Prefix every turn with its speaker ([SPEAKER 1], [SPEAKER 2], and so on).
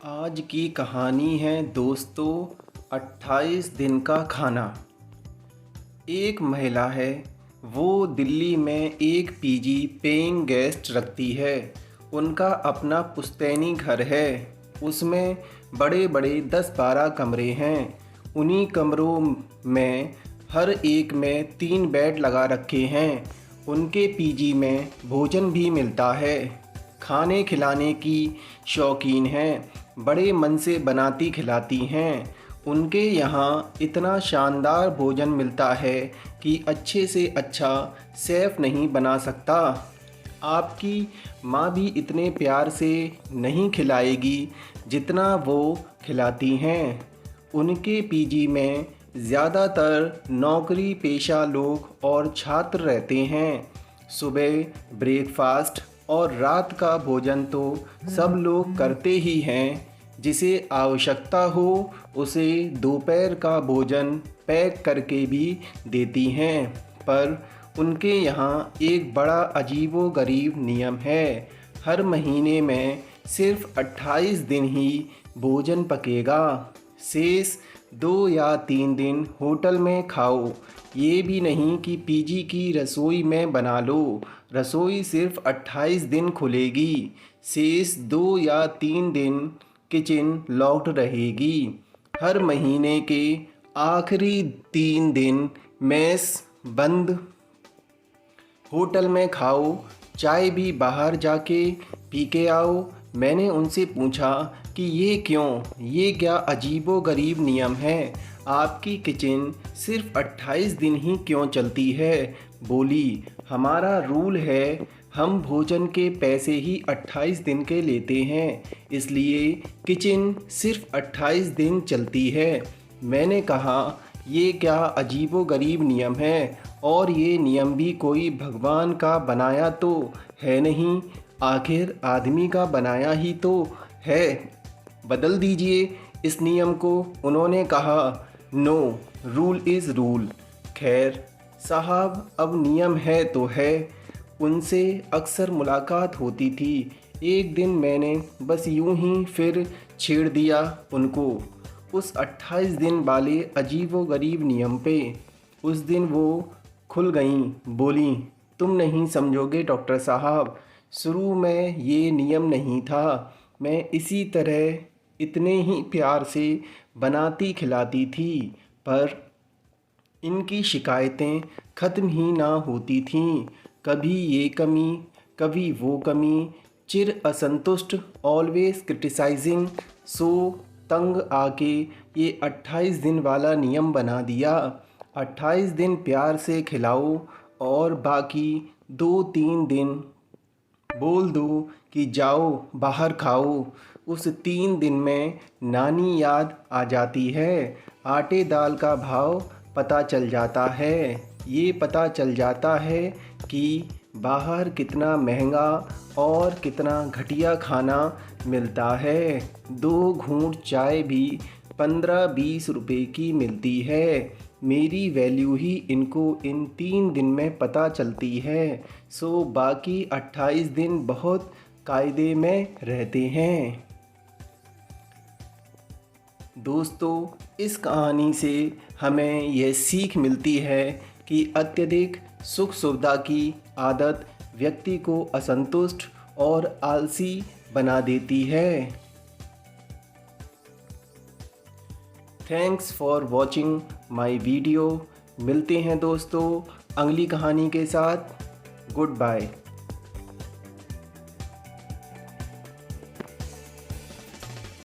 [SPEAKER 1] आज की कहानी है दोस्तों 28 दिन का खाना। एक महिला है, वो दिल्ली में एक पीजी पेइंग गेस्ट रखती है। उनका अपना पुश्तैनी घर है, उसमें बड़े बड़े 10-12 कमरे हैं। उन्हीं कमरों में हर एक में 3 बेड लगा रखे हैं। उनके पीजी में भोजन भी मिलता है। खाने खिलाने की शौकीन हैं, बड़े मन से बनाती खिलाती हैं। उनके यहाँ इतना शानदार भोजन मिलता है कि अच्छे से अच्छा शेफ़ नहीं बना सकता। आपकी माँ भी इतने प्यार से नहीं खिलाएगी जितना वो खिलाती हैं। उनके पीजी में ज़्यादातर नौकरी पेशा लोग और छात्र रहते हैं। सुबह ब्रेकफास्ट और रात का भोजन तो सब लोग करते ही हैं। जिसे आवश्यकता हो उसे दोपहर का भोजन पैक करके भी देती हैं। पर उनके यहाँ एक बड़ा अजीबोगरीब नियम है। हर महीने में सिर्फ 28 दिन ही भोजन पकेगा। शेष 2 या 3 दिन होटल में खाओ। ये भी नहीं कि पीजी की रसोई में बना लो। रसोई सिर्फ 28 दिन खुलेगी। शेष 2 या 3 दिन किचन लॉक्ड रहेगी। हर महीने के आखिरी 3 दिन मेस बंद। होटल में खाओ, चाय भी बाहर जाके पी के आओ। मैंने उनसे पूछा कि ये क्यों, ये क्या अजीबोगरीब नियम है? आपकी किचन सिर्फ 28 दिन ही क्यों चलती है? बोली, हमारा रूल है, हम भोजन के पैसे ही 28 दिन के लेते हैं, इसलिए किचन सिर्फ 28 दिन चलती है। मैंने कहा, ये क्या अजीबोगरीब नियम है? और ये नियम भी कोई भगवान का बनाया तो है नहीं, आखिर आदमी का बनाया ही तो है। बदल दीजिए इस नियम को। उन्होंने कहा, नो, रूल इज़ रूल। खैर साहब, अब नियम है तो है। उनसे अक्सर मुलाकात होती थी। एक दिन मैंने बस यूं ही फिर छेड़ दिया उनको उस 28 दिन वाले अजीबोगरीब नियम पे। उस दिन वो खुल गईं, बोली, तुम नहीं समझोगे डॉक्टर साहब, शुरू में ये नियम नहीं था। मैं इसी तरह इतने ही प्यार से बनाती खिलाती थी, पर इनकी शिकायतें ख़त्म ही ना होती थीं। कभी ये कमी, कभी वो कमी, चिर असंतुष्ट, ऑलवेज क्रिटिसाइजिंग। सो तंग आके ये 28 दिन वाला नियम बना दिया। 28 दिन प्यार से खिलाओ और बाकी 2-3 दिन बोल दो कि जाओ बाहर खाओ। उस 3 दिन में नानी याद आ जाती है। आटे दाल का भाव पता चल जाता है। ये पता चल जाता है कि बाहर कितना महंगा और कितना घटिया खाना मिलता है। 2 घूंट चाय भी 15-20 रुपए की मिलती है। मेरी वैल्यू ही इनको इन 3 दिन में पता चलती है। सो बाकी 28 दिन बहुत कायदे में रहते हैं। दोस्तों, इस कहानी से हमें यह सीख मिलती है कि अत्यधिक सुख सुविधा की आदत व्यक्ति को असंतुष्ट और आलसी बना देती है। Thanks for watching my video. मिलते हैं दोस्तों अगली कहानी के साथ। Good bye.